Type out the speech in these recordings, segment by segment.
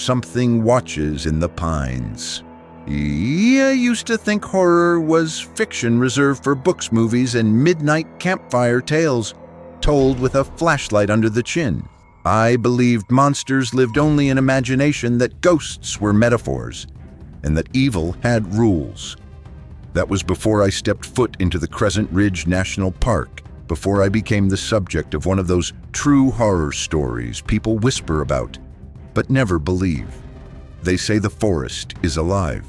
something watches in the pines. I used to think horror was fiction reserved for books, movies, and midnight campfire tales told with a flashlight under the chin. I believed monsters lived only in imagination, that ghosts were metaphors, and that evil had rules. That was before I stepped foot into the Crescent Ridge National Park, before I became the subject of one of those true horror stories people whisper about, but never believe. They say the forest is alive.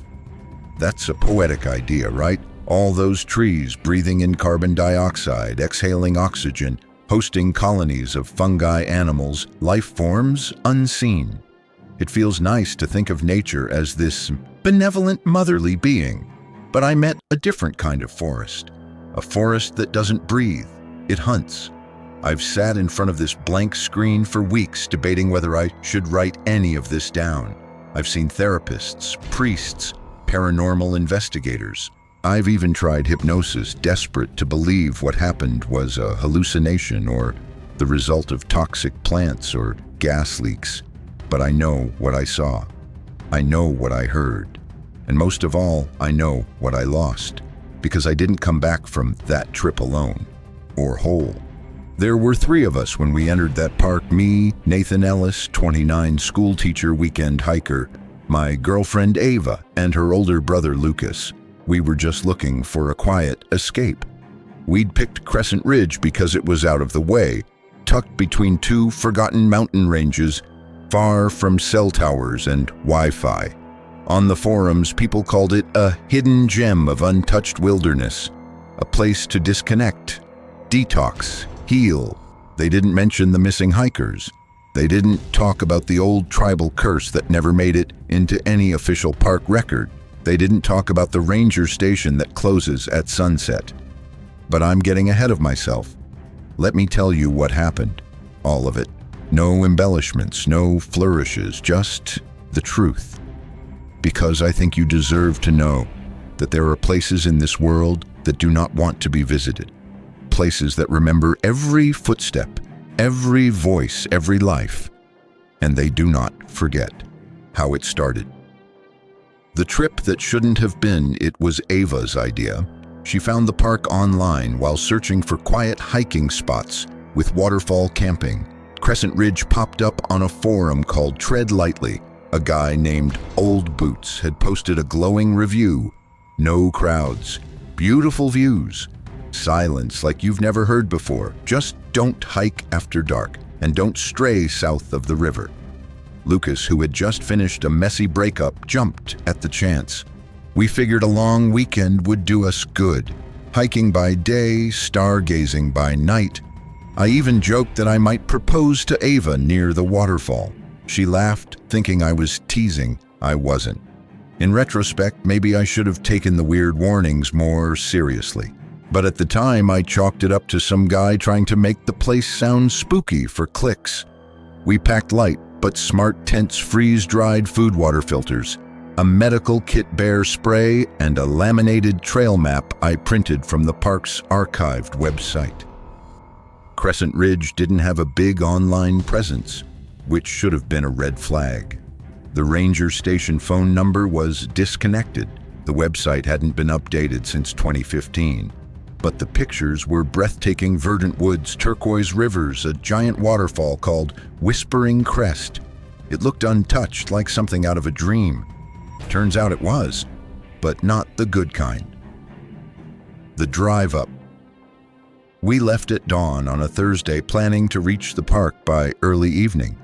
That's a poetic idea, right? All those trees breathing in carbon dioxide, exhaling oxygen, hosting colonies of fungi, animals, life forms unseen. It feels nice to think of nature as this benevolent, motherly being. But I met a different kind of forest. A forest that doesn't breathe, it hunts. I've sat in front of this blank screen for weeks debating whether I should write any of this down. I've seen therapists, priests, paranormal investigators. I've even tried hypnosis, desperate to believe what happened was a hallucination or the result of toxic plants or gas leaks. But I know what I saw. I know what I heard. And most of all, I know what I lost, because I didn't come back from that trip alone, or whole. There were 3 of us when we entered that park: me, Nathan Ellis, 29, school teacher, weekend hiker, my girlfriend Ava, and her older brother Lucas. We were just looking for a quiet escape. We'd picked Crescent Ridge because it was out of the way, tucked between 2 forgotten mountain ranges, far from cell towers and Wi-Fi. On the forums, people called it a hidden gem of untouched wilderness, a place to disconnect, detox, heal. They didn't mention the missing hikers. They didn't talk about the old tribal curse that never made it into any official park record. They didn't talk about the ranger station that closes at sunset. But I'm getting ahead of myself. Let me tell you what happened. All of it. No embellishments, no flourishes, just the truth. Because I think you deserve to know that there are places in this world that do not want to be visited. Places that remember every footstep, every voice, every life. And they do not forget how it started. The trip that shouldn't have been, it was Ava's idea. She found the park online while searching for quiet hiking spots with waterfall camping. Crescent Ridge popped up on a forum called Tread Lightly. A guy named Old Boots had posted a glowing review. No crowds, beautiful views, silence like you've never heard before. Just don't hike after dark and don't stray south of the river. Lucas, who had just finished a messy breakup, jumped at the chance. We figured a long weekend would do us good. Hiking by day, stargazing by night. I even joked that I might propose to Ava near the waterfall. She laughed, thinking I was teasing. I wasn't. In retrospect, maybe I should have taken the weird warnings more seriously. But at the time, I chalked it up to some guy trying to make the place sound spooky for clicks. We packed light, but smart tents, freeze-dried food water filters, a medical kit bear spray, and a laminated trail map I printed from the park's archived website. Crescent Ridge didn't have a big online presence, which should have been a red flag. The ranger station phone number was disconnected. The website hadn't been updated since 2015. But the pictures were breathtaking: verdant woods, turquoise rivers, a giant waterfall called Whispering Crest. It looked untouched, like something out of a dream. Turns out it was, but not the good kind. The drive up. We left at dawn on a Thursday, planning to reach the park by early evening.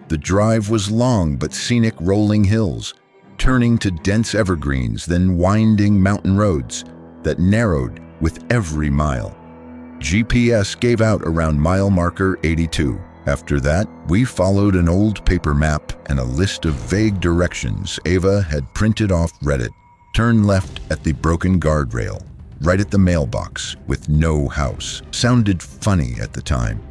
The drive was long but scenic, rolling hills, turning to dense evergreens, then winding mountain roads that narrowed with every mile. GPS gave out around mile marker 82. After that, we followed an old paper map and a list of vague directions Ava had printed off Reddit. Turn left at the broken guardrail, right at the mailbox, with no house. Sounded funny at the time.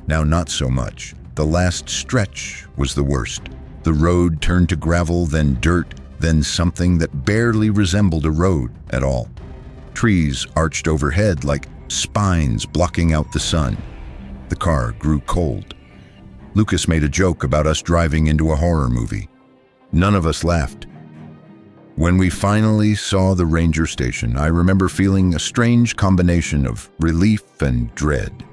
Now not so much. The last stretch was the worst. The road turned to gravel, then dirt, then something that barely resembled a road at all. Trees arched overhead like spines blocking out the sun. The car grew cold. Lucas made a joke about us driving into a horror movie. None of us laughed. When we finally saw the ranger station, I remember feeling a strange combination of relief and dread.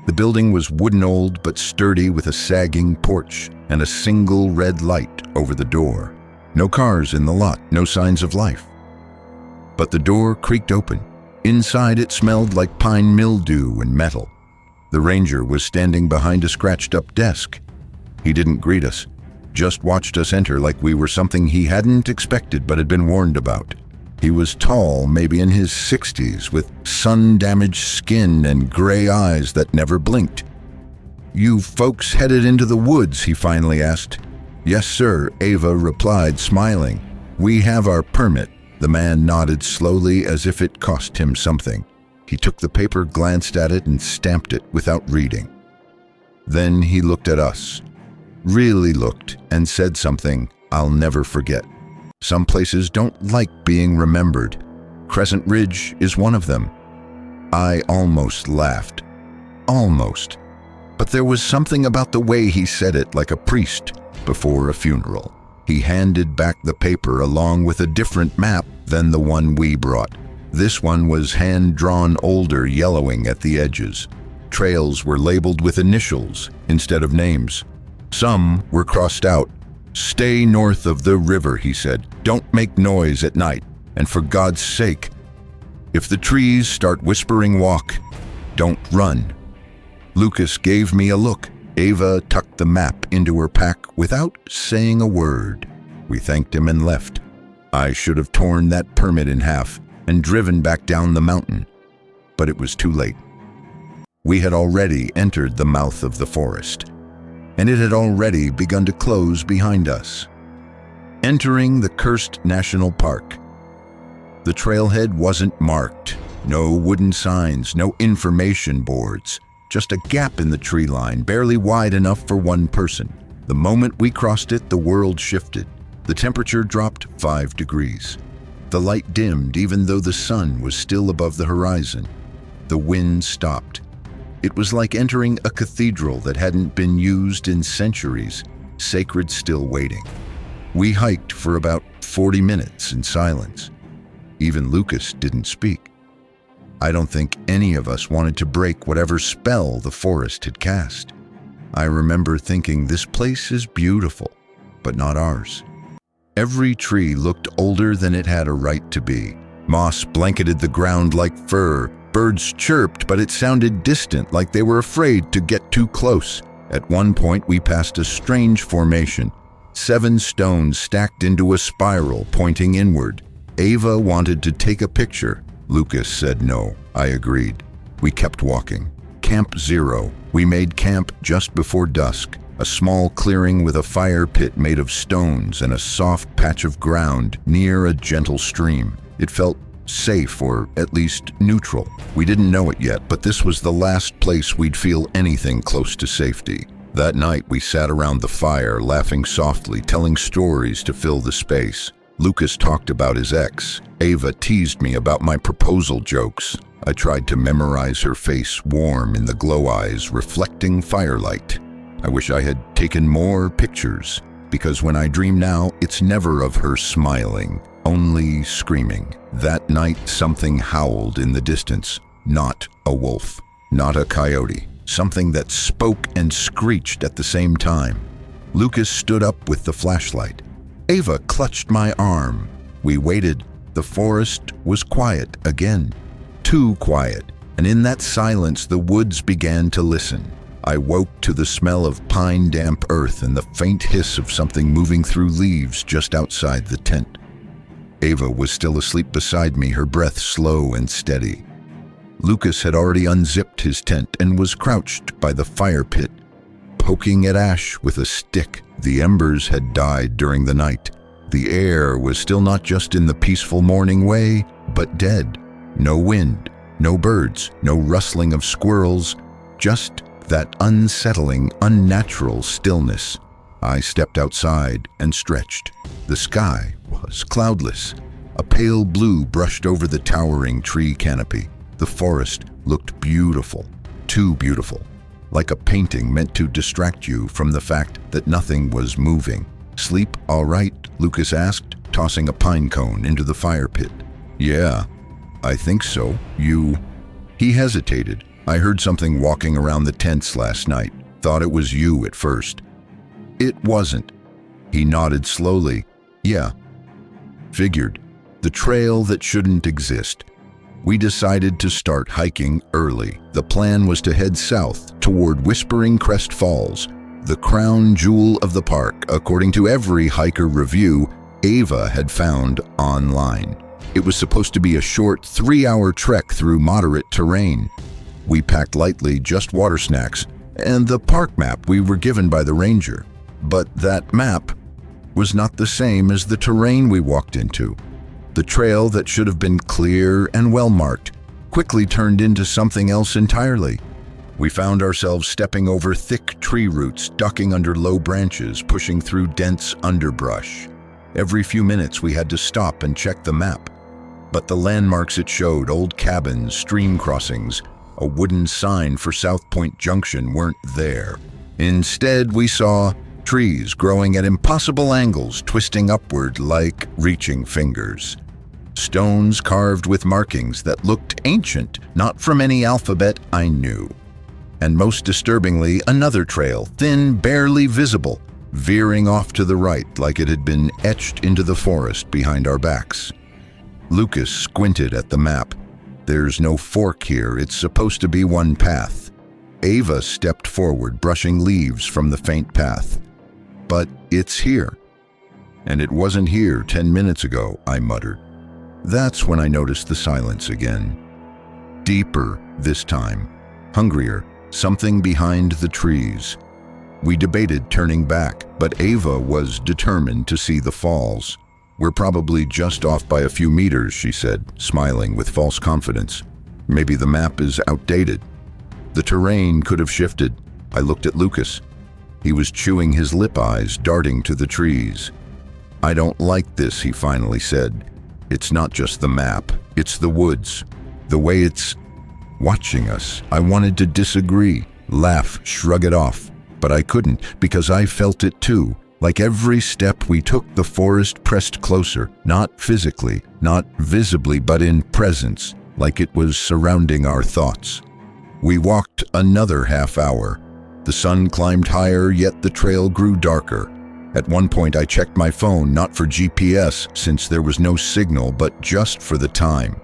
The building was wooden old but sturdy, with a sagging porch and a single red light over the door. No cars in the lot, no signs of life. But the door creaked open. Inside it smelled like pine mildew and metal. The ranger was standing behind a scratched-up desk. He didn't greet us, just watched us enter like we were something he hadn't expected but had been warned about. He was tall, maybe in his 60s, with sun-damaged skin and gray eyes that never blinked. "You folks headed into the woods?" he finally asked. "Yes, sir," Ava replied, smiling. "We have our permit." The man nodded slowly, as if it cost him something. He took the paper, glanced at it, and stamped it without reading. Then he looked at us. Really looked, and said something I'll never forget. Some places don't like being remembered. Crescent Ridge is one of them. I almost laughed. Almost. But there was something about the way he said it, like a priest before a funeral. He handed back the paper along with a different map than the one we brought. This one was hand-drawn, older, yellowing at the edges. Trails were labeled with initials instead of names. Some were crossed out. "Stay north of the river," he said. "Don't make noise at night. And for God's sake, if the trees start whispering, walk. Don't run." Lucas gave me a look. Ava tucked the map into her pack without saying a word. We thanked him and left. I should have torn that permit in half and driven back down the mountain, but it was too late. We had already entered the mouth of the forest, and it had already begun to close behind us. Entering the cursed national park. The trailhead wasn't marked. No wooden signs, no information boards. Just a gap in the tree line, barely wide enough for one person. The moment we crossed it, the world shifted. The temperature dropped 5 degrees. The light dimmed even though the sun was still above the horizon. The wind stopped. It was like entering a cathedral that hadn't been used in centuries, sacred still waiting. We hiked for about 40 minutes in silence. Even Lucas didn't speak. I don't think any of us wanted to break whatever spell the forest had cast. I remember thinking, this place is beautiful, but not ours. Every tree looked older than it had a right to be. Moss blanketed the ground like fur. Birds chirped, but it sounded distant, like they were afraid to get too close. At one point, we passed a strange formation. 7 stones stacked into a spiral, pointing inward. Ava wanted to take a picture. Lucas said no. I agreed. We kept walking. Camp Zero. We made camp just before dusk. A small clearing with a fire pit made of stones and a soft patch of ground near a gentle stream. It felt safe, or at least neutral. We didn't know it yet, but this was the last place we'd feel anything close to safety. That night, we sat around the fire, laughing softly, telling stories to fill the space. Lucas talked about his ex. Ava teased me about my proposal jokes. I tried to memorize her face, warm in the glow eyes, reflecting firelight. I wish I had taken more pictures, because when I dream now, it's never of her smiling, only screaming. That night, something howled in the distance. Not a wolf, not a coyote. Something that spoke and screeched at the same time. Lucas stood up with the flashlight. Ava clutched my arm. We waited. The forest was quiet again. Too quiet, and in that silence the woods began to listen. I woke to the smell of pine-damp earth and the faint hiss of something moving through leaves just outside the tent. Ava was still asleep beside me, her breath slow and steady. Lucas had already unzipped his tent and was crouched by the fire pit, poking at ash with a stick. The embers had died during the night. The air was still not just in the peaceful morning way, but dead. No wind, no birds, no rustling of squirrels, just that unsettling, unnatural stillness. I stepped outside and stretched. The sky was cloudless. A pale blue brushed over the towering tree canopy. The forest looked beautiful, too beautiful, like a painting meant to distract you from the fact that nothing was moving. Sleep all right? Lucas asked, tossing a pine cone into the fire pit. Yeah, I think so. He hesitated. I heard something walking around the tents last night. Thought it was you at first. It wasn't. He nodded slowly. Yeah. Figured. The trail that shouldn't exist. We decided to start hiking early. The plan was to head south toward Whispering Crest Falls, the crown jewel of the park, according to every hiker review Ava had found online. It was supposed to be a short 3-hour trek through moderate terrain. We packed lightly, just water snacks, and the park map we were given by the ranger. But that map was not the same as the terrain we walked into. The trail that should have been clear and well-marked quickly turned into something else entirely. We found ourselves stepping over thick tree roots, ducking under low branches, pushing through dense underbrush. Every few minutes we had to stop and check the map. But the landmarks it showed, old cabins, stream crossings, a wooden sign for South Point Junction, weren't there. Instead, we saw trees growing at impossible angles, twisting upward like reaching fingers. Stones carved with markings that looked ancient, not from any alphabet I knew. And most disturbingly, another trail, thin, barely visible, veering off to the right like it had been etched into the forest behind our backs. Lucas squinted at the map. There's no fork here, it's supposed to be one path. Ava stepped forward, brushing leaves from the faint path. But it's here. And it wasn't here 10 minutes ago, I muttered. That's when I noticed the silence again. Deeper this time, hungrier, something behind the trees. We debated turning back, but Ava was determined to see the falls. We're probably just off by a few meters, she said, smiling with false confidence. Maybe the map is outdated. The terrain could have shifted. I looked at Lucas. He was chewing his lip, eyes darting to the trees. I don't like this, he finally said. It's not just the map, it's the woods. The way it's watching us. I wanted to disagree, laugh, shrug it off. But I couldn't, because I felt it too. Like every step we took, the forest pressed closer, not physically, not visibly, but in presence, like it was surrounding our thoughts. We walked another half hour. The sun climbed higher, yet the trail grew darker. At one point I checked my phone, not for GPS, since there was no signal, but just for the time.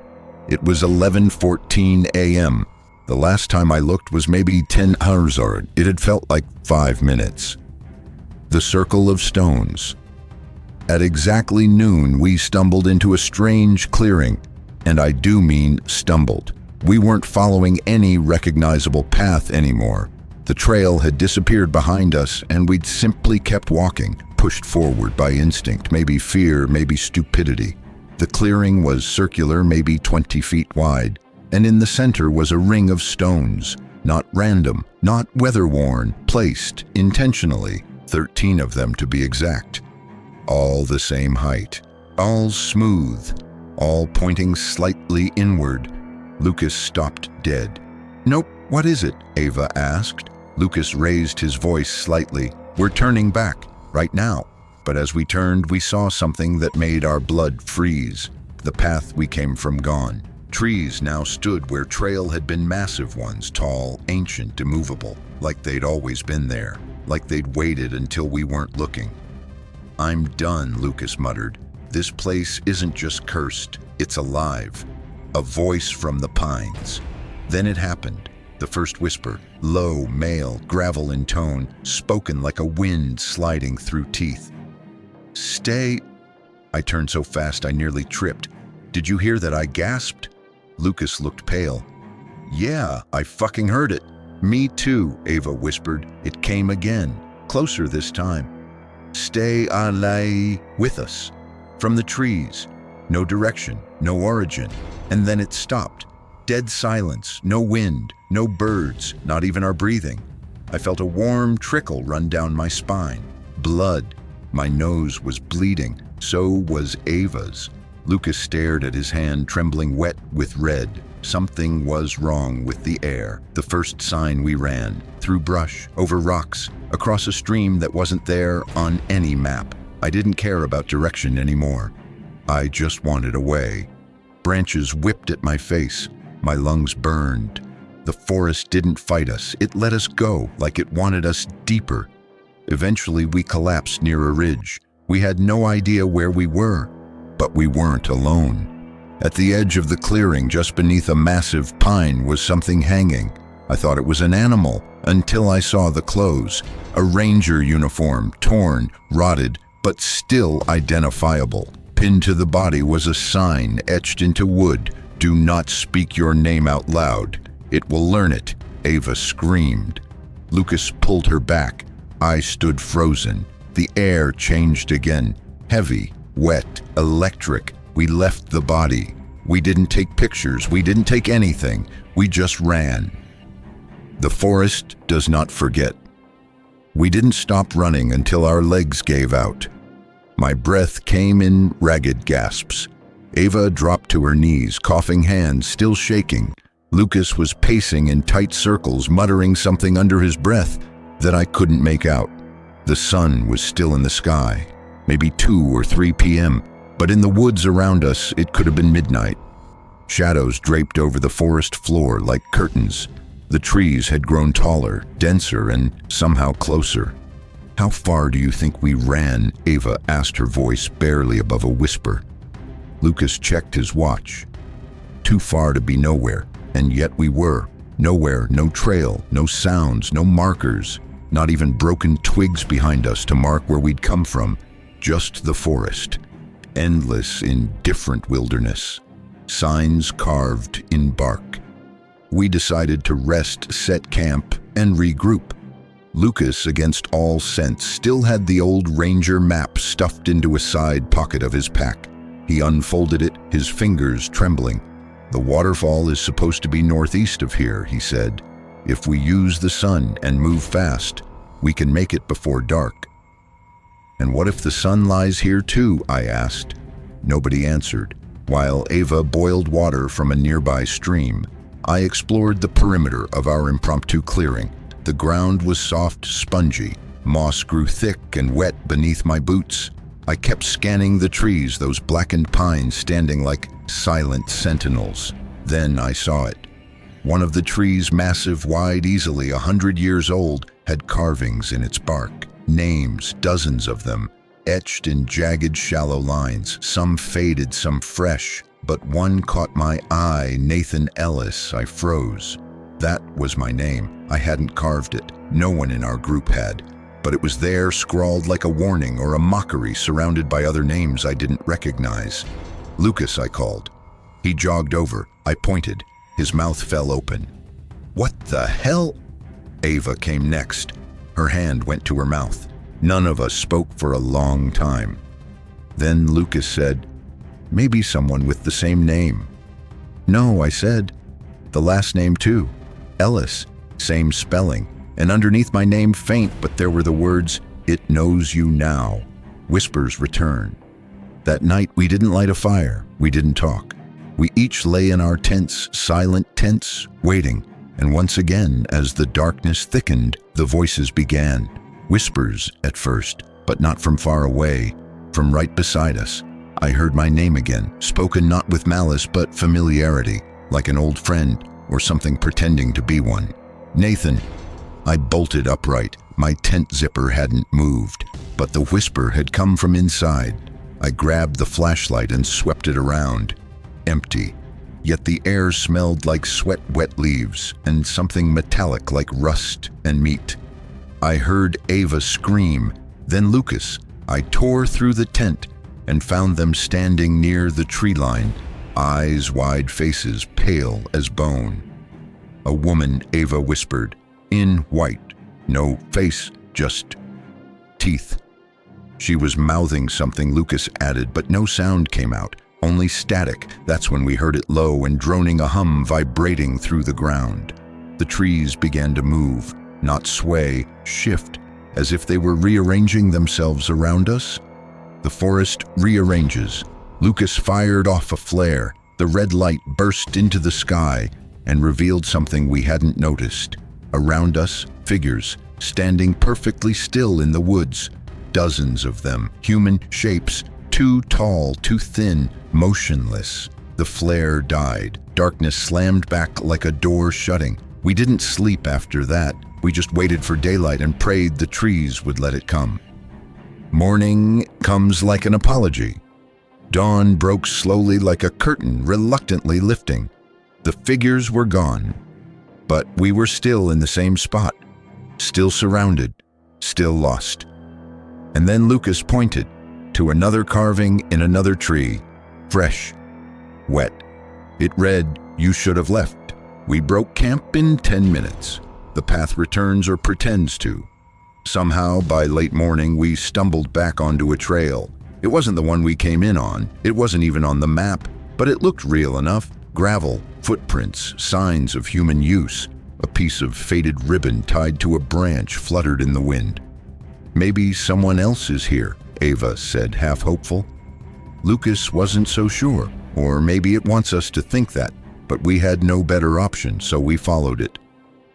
It was 11:14 a.m. The last time I looked was maybe 10 hours old. It had felt like 5 minutes. The circle of stones. At exactly noon, we stumbled into a strange clearing, and I do mean stumbled. We weren't following any recognizable path anymore. The trail had disappeared behind us, and we'd simply kept walking, pushed forward by instinct, maybe fear, maybe stupidity. The clearing was circular, maybe 20 feet wide, and in the center was a ring of stones, not random, not weather-worn, placed intentionally, 13 of them to be exact. All the same height, all smooth, all pointing slightly inward. Lucas stopped dead. Nope, what is it? Ava asked. Lucas raised his voice slightly. We're turning back, right now. But as we turned, we saw something that made our blood freeze. The path we came from gone. Trees now stood where trail had been massive ones, tall, ancient, immovable, like they'd always been there, like they'd waited until we weren't looking. I'm done, Lucas muttered. This place isn't just cursed, it's alive. A voice from the pines. Then it happened. The first whisper, low, male, gravel in tone, spoken like a wind sliding through teeth. Stay. I turned so fast I nearly tripped. Did you hear that? I gasped. Lucas looked pale. Yeah, I fucking heard it. Me too, Ava whispered. It came again, closer this time. Stay alay with us. From the trees. No direction, no origin. And then it stopped. Dead silence, no wind, no birds, not even our breathing. I felt a warm trickle run down my spine. Blood. My nose was bleeding. So was Ava's. Lucas stared at his hand, trembling wet with red. Something was wrong with the air. The first sign we ran, through brush, over rocks, across a stream that wasn't there on any map. I didn't care about direction anymore. I just wanted away. Branches whipped at my face. My lungs burned. The forest didn't fight us. It let us go, like it wanted us deeper. Eventually, we collapsed near a ridge. We had no idea where we were, but we weren't alone. At the edge of the clearing, just beneath a massive pine, was something hanging. I thought it was an animal, until I saw the clothes. A ranger uniform, torn, rotted, but still identifiable. Pinned to the body was a sign etched into wood. "Do not speak your name out loud. It will learn it." Ava screamed. Lucas pulled her back. I stood frozen. The air changed again. Heavy, wet, electric. We left the body. We didn't take pictures. We didn't take anything. We just ran. The forest does not forget. We didn't stop running until our legs gave out. My breath came in ragged gasps. Ava dropped to her knees, coughing hands still shaking. Lucas was pacing in tight circles, muttering something under his breath that I couldn't make out. The sun was still in the sky, maybe 2 or 3 p.m., but in the woods around us it could have been midnight. Shadows draped over the forest floor like curtains. The trees had grown taller, denser, and somehow closer. "How far do you think we ran?" Ava asked, her voice barely above a whisper. Lucas checked his watch. Too far to be nowhere, and yet we were. Nowhere, no trail, no sounds, no markers, not even broken twigs behind us to mark where we'd come from. Just the forest, endless, indifferent wilderness. Signs carved in bark. We decided to rest, set camp, and regroup. Lucas, against all sense, still had the old ranger map stuffed into a side pocket of his pack. He unfolded it, his fingers trembling. "The waterfall is supposed to be northeast of here," he said. "If we use the sun and move fast, we can make it before dark." "And what if the sun lies here too?" I asked. Nobody answered. While Ava boiled water from a nearby stream, I explored the perimeter of our impromptu clearing. The ground was soft, spongy. Moss grew thick and wet beneath my boots. I kept scanning the trees, those blackened pines standing like silent sentinels. Then I saw it. One of the trees, massive, wide, easily 100 years old, had carvings in its bark. Names, dozens of them, etched in jagged, shallow lines, some faded, some fresh. But one caught my eye, Nathan Ellis. I froze. That was my name. I hadn't carved it. No one in our group had. But it was there, scrawled like a warning or a mockery, surrounded by other names I didn't recognize. "Lucas," I called. He jogged over. I pointed. His mouth fell open. "What the hell?" Ava came next. Her hand went to her mouth. None of us spoke for a long time. Then Lucas said, "Maybe someone with the same name." "No," I said. "The last name too. Ellis, same spelling. And underneath my name, faint, but there were the words, 'It knows you now.'" Whispers return. That night, we didn't light a fire. We didn't talk. We each lay in our tents, silent tents, waiting. And once again, as the darkness thickened, the voices began. Whispers at first, but not from far away, from right beside us. I heard my name again, spoken not with malice but familiarity, like an old friend or something pretending to be one. "Nathan." I bolted upright. My tent zipper hadn't moved, but the whisper had come from inside. I grabbed the flashlight and swept it around. Empty. Yet the air smelled like sweat, wet leaves, and something metallic like rust and meat. I heard Ava scream, then Lucas. I tore through the tent and found them standing near the tree line, eyes wide, faces pale as bone. "A woman," Ava whispered, "in white. No face, just teeth." She was mouthing something, Lucas added, but no sound came out, only static. That's when we heard it low and droning, a hum vibrating through the ground. The trees began to move, not sway, shift, as if they were rearranging themselves around us. The forest rearranges. Lucas fired off a flare. The red light burst into the sky and revealed something we hadn't noticed. Around us, figures, standing perfectly still in the woods. dozens of them, human shapes, too tall, too thin, motionless. The flare died. Darkness slammed back like a door shutting. We didn't sleep after that. We just waited for daylight and prayed the trees would let it come. Morning comes like an apology. Dawn broke slowly like a curtain, reluctantly lifting. The figures were gone, but we were still in the same spot, still surrounded, still lost. And then Lucas pointed to another carving in another tree, fresh, wet. It read, "You should have left. We broke camp in 10 minutes. The path returns or pretends to." Somehow, by late morning, we stumbled back onto a trail. It wasn't the one we came in on. It wasn't even on the map, but it looked real enough. Gravel, footprints, signs of human use. A piece of faded ribbon tied to a branch fluttered in the wind. "Maybe someone else is here," Ava said, half hopeful. Lucas wasn't so sure, or maybe it wants us to think that, but we had no better option, so we followed it.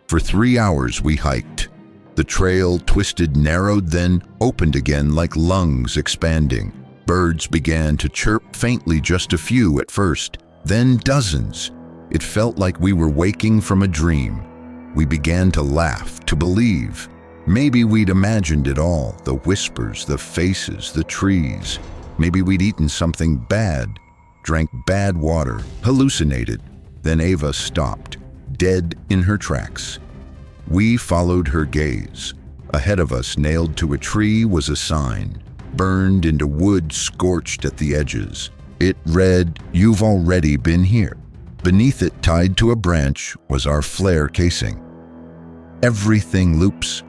For 3 hours we hiked. The trail twisted, narrowed, then opened again like lungs expanding. Birds began to chirp faintly, just a few at first, then dozens. It felt like we were waking from a dream. We began to laugh, to believe. Maybe we'd imagined it all, the whispers, the faces, the trees. Maybe we'd eaten something bad, drank bad water, hallucinated. Then Ava stopped, dead in her tracks. We followed her gaze. Ahead of us, nailed to a tree, was a sign, burned into wood, scorched at the edges. It read, "You've already been here." Beneath it, tied to a branch, was our flare casing. "Everything loops."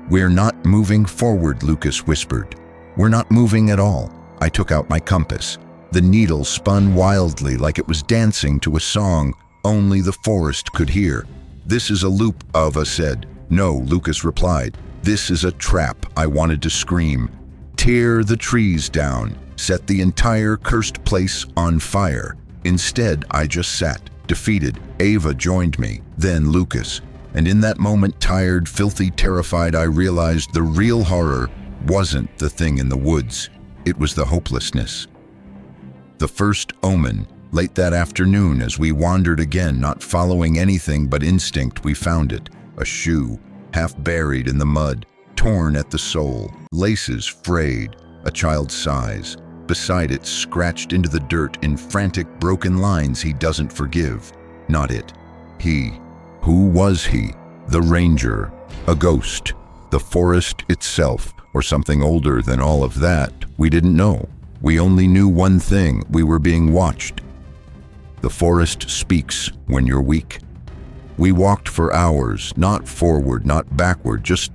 "We're not moving forward," Lucas whispered. "We're not moving at all." I took out my compass. The needle spun wildly like it was dancing to a song only the forest could hear. "This is a loop," Ava said. "No," Lucas replied. "This is a trap." I wanted to scream. Tear the trees down, set the entire cursed place on fire. Instead, I just sat, defeated. Ava joined me, then Lucas. And in that moment, tired, filthy, terrified, I realized the real horror wasn't the thing in the woods. It was the hopelessness. The first omen, late that afternoon as we wandered again, not following anything but instinct, we found it. A shoe, half buried in the mud, torn at the sole, laces frayed, a child's size. Beside it, scratched into the dirt in frantic, broken lines he doesn't forgive. Not it. He. Who was he? The ranger. A ghost. The forest itself, or something older than all of that. We didn't know. We only knew one thing: we were being watched. The forest speaks when you're weak. We walked for hours, not forward, not backward, just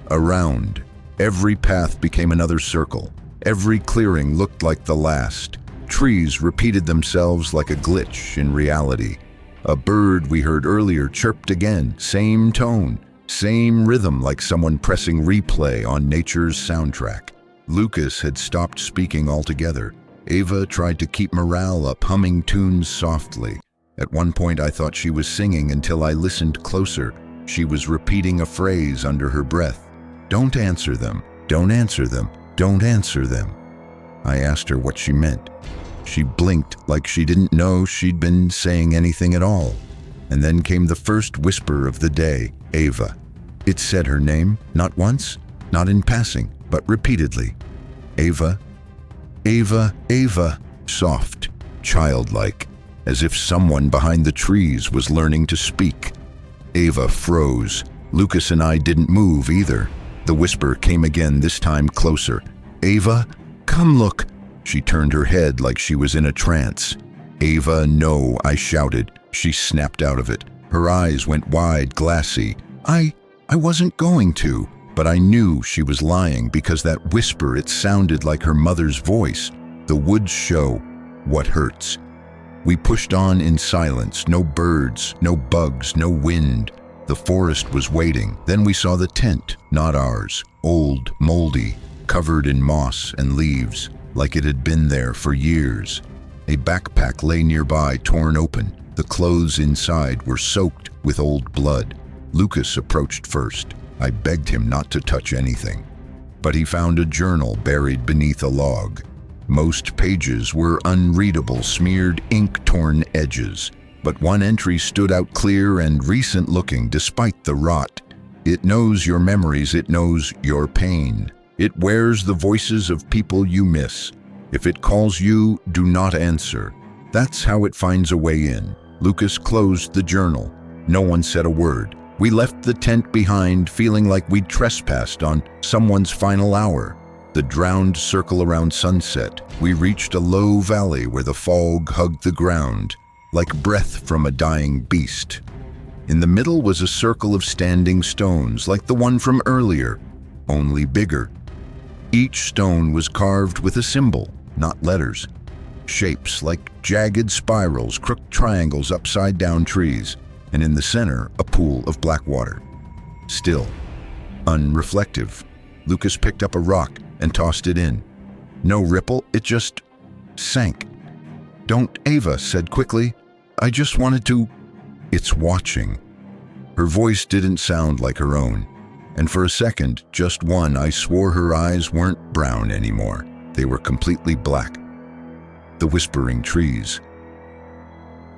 around. Every path became another circle. Every clearing looked like the last. Trees repeated themselves like a glitch in reality. A bird we heard earlier chirped again, same tone, same rhythm, like someone pressing replay on nature's soundtrack. Lucas had stopped speaking altogether. Ava tried to keep morale up, humming tunes softly. At one point I thought she was singing until I listened closer. She was repeating a phrase under her breath. "Don't answer them, don't answer them, don't answer them." I asked her what she meant. She blinked like she didn't know she'd been saying anything at all. And then came the first whisper of the day, Ava. It said her name, not once, not in passing, but repeatedly. Ava, Ava, Ava, soft, childlike, as if someone behind the trees was learning to speak. Ava froze. Lucas and I didn't move either. The whisper came again, this time closer. "Ava, come look." She turned her head like she was in a trance. "Ava, no," I shouted. She snapped out of it. Her eyes went wide, glassy. I wasn't going to, but I knew she was lying because that whisper, it sounded like her mother's voice. The woods show what hurts. We pushed on in silence, no birds, no bugs, no wind. The forest was waiting. Then we saw the tent, not ours, old, moldy, covered in moss and leaves, like it had been there for years. A backpack lay nearby, torn open. The clothes inside were soaked with old blood. Lucas approached first. I begged him not to touch anything. but he found a journal buried beneath a log. Most pages were unreadable, smeared ink-torn edges, but one entry stood out clear and recent-looking despite the rot. It knows your memories, it knows your pain. It wears the voices of people you miss. If it calls you, do not answer. That's how it finds a way in. Lucas closed the journal. No one said a word. We left the tent behind, feeling like we'd trespassed on someone's final hour. The drowned circle around sunset, we reached a low valley where the fog hugged the ground, like breath from a dying beast. In the middle was a circle of standing stones, like the one from earlier, only bigger. Each stone was carved with a symbol, not letters. Shapes like jagged spirals, crooked triangles, upside-down trees, and in the center, a pool of black water. Still, unreflective. Lucas picked up a rock and tossed it in. No ripple, it just sank. "Don't," Ava said quickly. "I just wanted to—" "It's watching." Her voice didn't sound like her own. And for a second, just one, I swore her eyes weren't brown anymore. They were completely black. The whispering trees.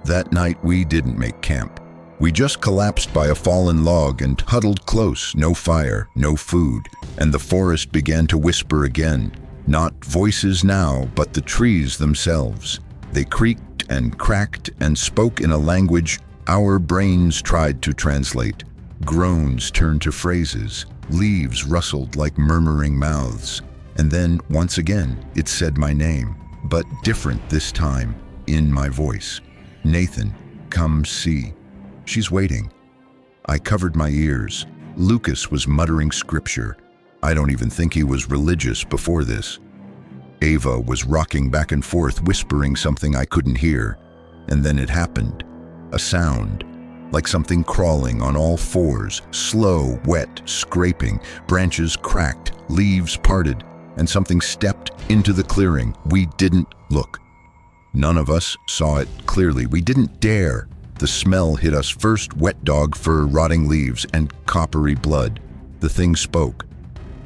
That night, we didn't make camp. We just collapsed by a fallen log and huddled close, no fire, no food, and the forest began to whisper again. Not voices now, but the trees themselves. They creaked and cracked and spoke in a language our brains tried to translate. Groans turned to phrases, leaves rustled like murmuring mouths, and then, once again, it said my name, but different this time, in my voice. "Nathan, come see. She's waiting." I covered my ears. Lucas was muttering scripture. I don't even think he was religious before this. Ava was rocking back and forth, whispering something I couldn't hear. And then it happened. A sound, like something crawling on all fours, slow, wet, scraping, branches cracked, leaves parted, and something stepped into the clearing. We didn't look. None of us saw it clearly. We didn't dare. The smell hit us first, wet dog fur, rotting leaves, and coppery blood. The thing spoke.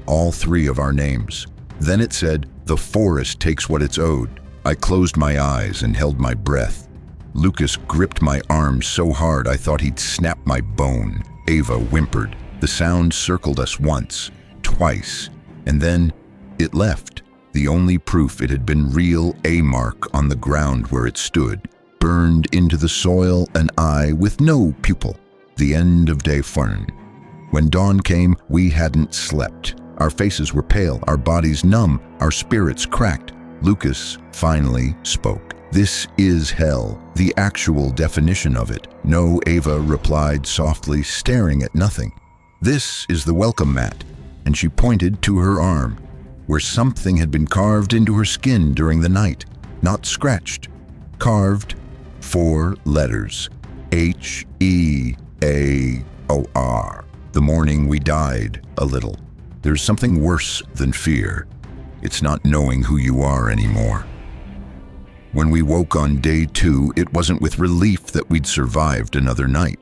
All three of our names. Then it said, "The forest takes what it's owed." I closed my eyes and held my breath. Lucas gripped my arm so hard I thought he'd snap my bone. Ava whimpered. The sound circled us once, twice, and then it left. The only proof it had been real, a mark on the ground where it stood, burned into the soil, an eye with no pupil. The end of day fun. When dawn came, we hadn't slept. Our faces were pale, our bodies numb, our spirits cracked. Lucas finally spoke. "This is hell, the actual definition of it." "No," Ava replied softly, staring at nothing. "This is the welcome mat," and she pointed to her arm, where something had been carved into her skin during the night. Not scratched, carved. 4 letters. H-E-A-O-R. The morning we died, a little. There's something worse than fear. It's not knowing who you are anymore. When we woke on day 2, it wasn't with relief that we'd survived another night.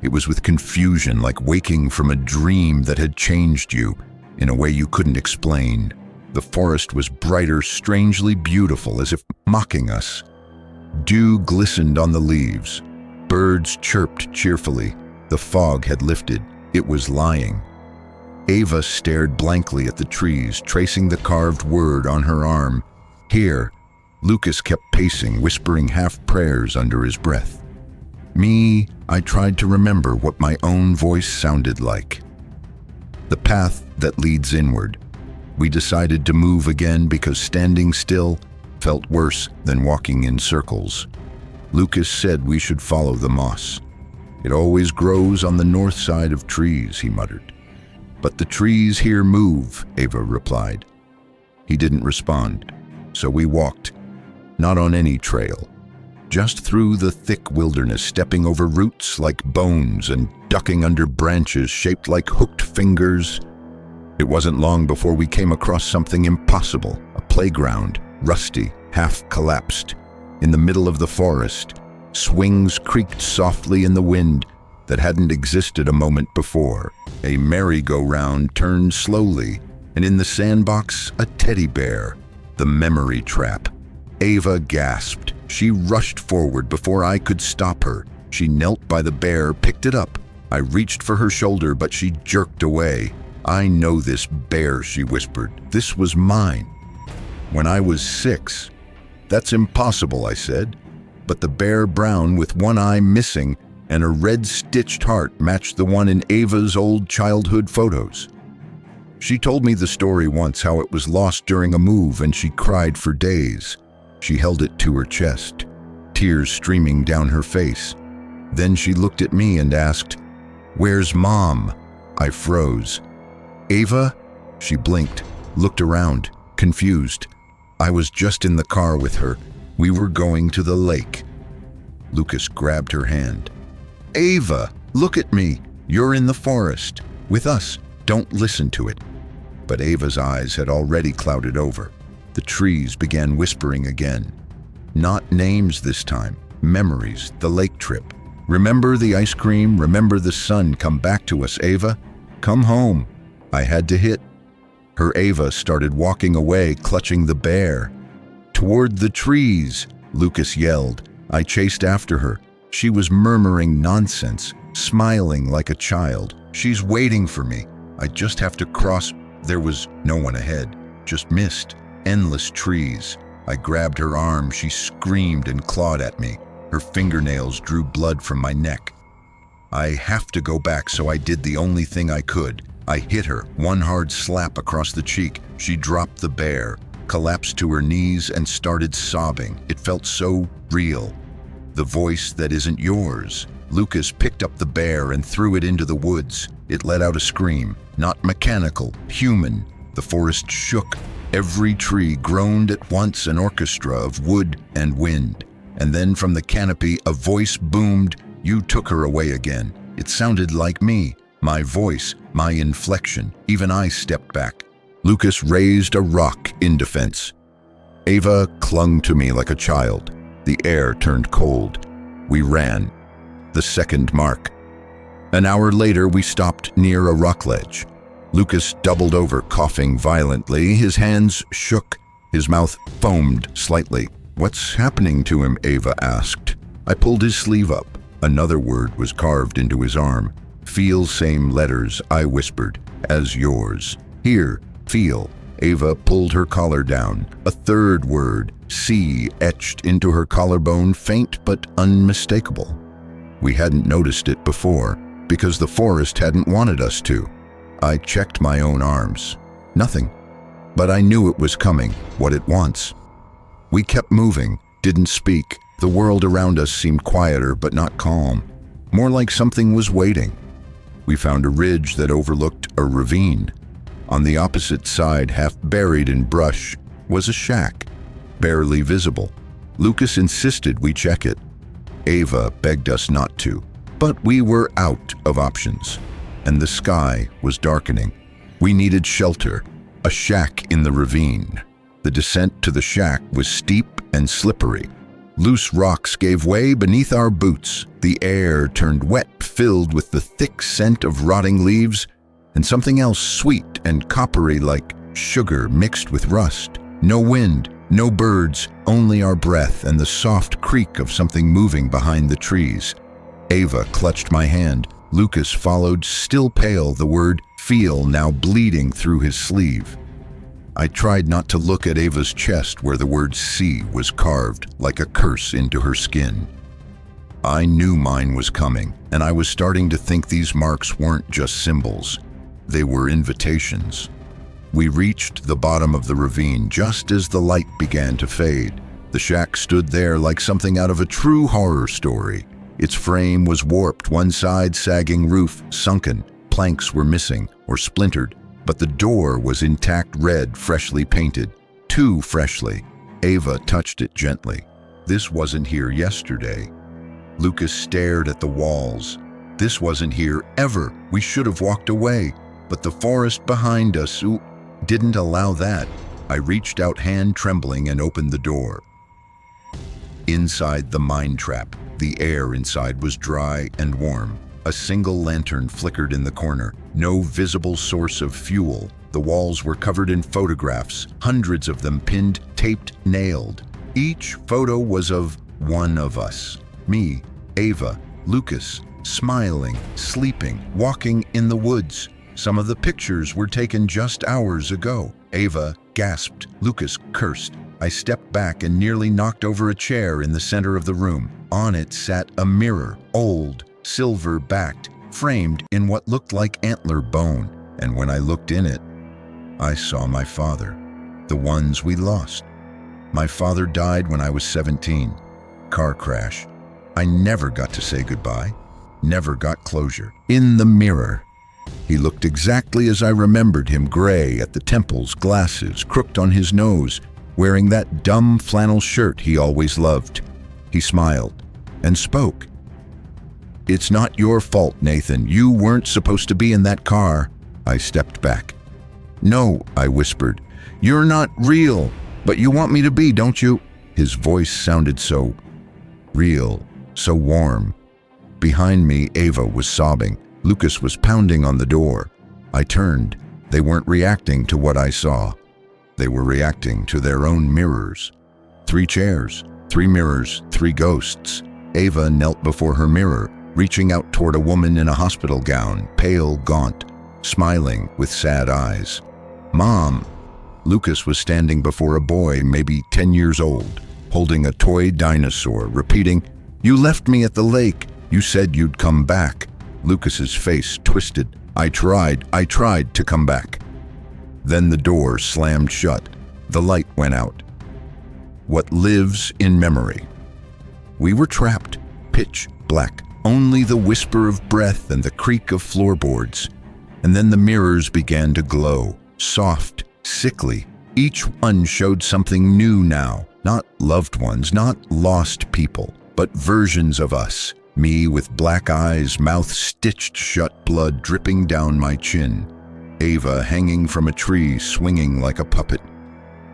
It was with confusion, like waking from a dream that had changed you in a way you couldn't explain. The forest was brighter, strangely beautiful, as if mocking us. Dew glistened on the leaves. Birds chirped cheerfully. The fog had lifted. It was lying. Ava stared blankly at the trees, tracing the carved word on her arm. "Here." Lucas kept pacing, whispering half-prayers under his breath. Me, I tried to remember what my own voice sounded like. The path that leads inward. We decided to move again because standing still felt worse than walking in circles. Lucas said we should follow the moss. "It always grows on the north side of trees," he muttered. "But the trees here move," Ava replied. He didn't respond, so we walked. Not on any trail, just through the thick wilderness, stepping over roots like bones and ducking under branches shaped like hooked fingers. It wasn't long before we came across something impossible, a playground, rusty, half-collapsed, in the middle of the forest. Swings creaked softly in the wind that hadn't existed a moment before. A merry-go-round turned slowly, and in the sandbox, a teddy bear. The memory trap. Ava gasped. She rushed forward before I could stop her. She knelt by the bear, picked it up. I reached for her shoulder, but she jerked away. "I know this bear," she whispered. "This was mine when I was 6. "That's impossible," I said. But the bear brown with one eye missing and a red stitched heart matched the one in Ava's old childhood photos. She told me the story once, how it was lost during a move, and she cried for days. She held it to her chest, tears streaming down her face. Then she looked at me and asked, "Where's Mom?" I froze. "Ava?" She blinked, looked around, confused. I was just in the car with her. We were going to the lake. Lucas grabbed her hand. "Ava, look at me. You're in the forest. With us. Don't listen to it." But Ava's eyes had already clouded over. The trees began whispering again. Not names this time. Memories, the lake trip. "Remember the ice cream? Remember the sun? Come back to us, Ava. Come home." I had to hit. Her Ava started walking away, clutching the bear. "Toward the trees," Lucas yelled. I chased after her. She was murmuring nonsense, smiling like a child. "She's waiting for me. I just have to cross." There was no one ahead, just mist, endless trees. I grabbed her arm. She screamed and clawed at me. Her fingernails drew blood from my neck. I have to go back, so I did the only thing I could. I hit her, one hard slap across the cheek. She dropped the bear, collapsed to her knees, and started sobbing. It felt so real. "The voice that isn't yours." Lucas picked up the bear and threw it into the woods. It let out a scream, not mechanical, human. The forest shook. Every tree groaned at once, an orchestra of wood and wind. And then from the canopy, a voice boomed, "You took her away again." It sounded like me, my voice, my inflection. Even I stepped back. Lucas raised a rock in defense. Ava clung to me like a child. The air turned cold. We ran. The second mark. An hour later, we stopped near a rock ledge. Lucas doubled over, coughing violently. His hands shook. His mouth foamed slightly. "What's happening to him?" Ava asked. I pulled his sleeve up. Another word was carved into his arm. "Feel, same letters," I whispered, "as yours. Here, feel." Ava pulled her collar down. A third word, "C," etched into her collarbone, faint but unmistakable. We hadn't noticed it before, because the forest hadn't wanted us to. I checked my own arms. Nothing. But I knew it was coming, what it wants. We kept moving, didn't speak. The world around us seemed quieter but not calm. More like something was waiting. We found a ridge that overlooked a ravine. On the opposite side, half buried in brush, was a shack, barely visible. Lucas insisted we check it. Ava begged us not to, but we were out of options, and the sky was darkening. We needed shelter, a shack in the ravine. The descent to the shack was steep and slippery. Loose rocks gave way beneath our boots. The air turned wet, filled with the thick scent of rotting leaves, and something else sweet and coppery like sugar mixed with rust. No wind, no birds, only our breath and the soft creak of something moving behind the trees. Ava clutched my hand. Lucas followed, still pale, the word "feel" now bleeding through his sleeve. I tried not to look at Ava's chest where the word "C" was carved like a curse into her skin. I knew mine was coming, and I was starting to think these marks weren't just symbols. They were invitations. We reached the bottom of the ravine just as the light began to fade. The shack stood there like something out of a true horror story. Its frame was warped, one side sagging, roof sunken. Planks were missing or splintered, but the door was intact, red, freshly painted. Too freshly. Ava touched it gently. "This wasn't here yesterday." Lucas stared at the walls. "This wasn't here ever. We should have walked away. But the forest behind us didn't allow that." I reached out, hand trembling, and opened the door. Inside the mine trap, the air inside was dry and warm. A single lantern flickered in the corner. No visible source of fuel. The walls were covered in photographs, hundreds of them pinned, taped, nailed. Each photo was of one of us. Me, Ava, Lucas, smiling, sleeping, walking in the woods. Some of the pictures were taken just hours ago. Ava gasped. Lucas cursed. I stepped back and nearly knocked over a chair in the center of the room. On it sat a mirror, old, silver-backed, framed in what looked like antler bone. And when I looked in it, I saw my father, the ones we lost. My father died when I was 17. Car crash. I never got to say goodbye, never got closure. In the mirror, he looked exactly as I remembered him, gray at the temples, glasses, crooked on his nose, wearing that dumb flannel shirt he always loved. He smiled and spoke. "It's not your fault, Nathan. You weren't supposed to be in that car." I stepped back. "No," I whispered. "You're not real, but you want me to be, don't you?" His voice sounded so real, so warm. Behind me, Ava was sobbing. Lucas was pounding on the door. I turned. They weren't reacting to what I saw. They were reacting to their own mirrors. 3 chairs, 3 mirrors, 3 ghosts. Ava knelt before her mirror, reaching out toward a woman in a hospital gown, pale, gaunt, smiling with sad eyes. "Mom." Lucas was standing before a boy, maybe 10 years old, holding a toy dinosaur, repeating, "You left me at the lake. You said you'd come back." Lucas's face twisted. I tried to come back." Then the door slammed shut. The light went out. What lives in memory? We were trapped, pitch black, only the whisper of breath and the creak of floorboards. And then the mirrors began to glow, soft, sickly. Each one showed something new now, not loved ones, not lost people, but versions of us. Me with black eyes, mouth stitched shut, blood dripping down my chin. Ava hanging from a tree, swinging like a puppet.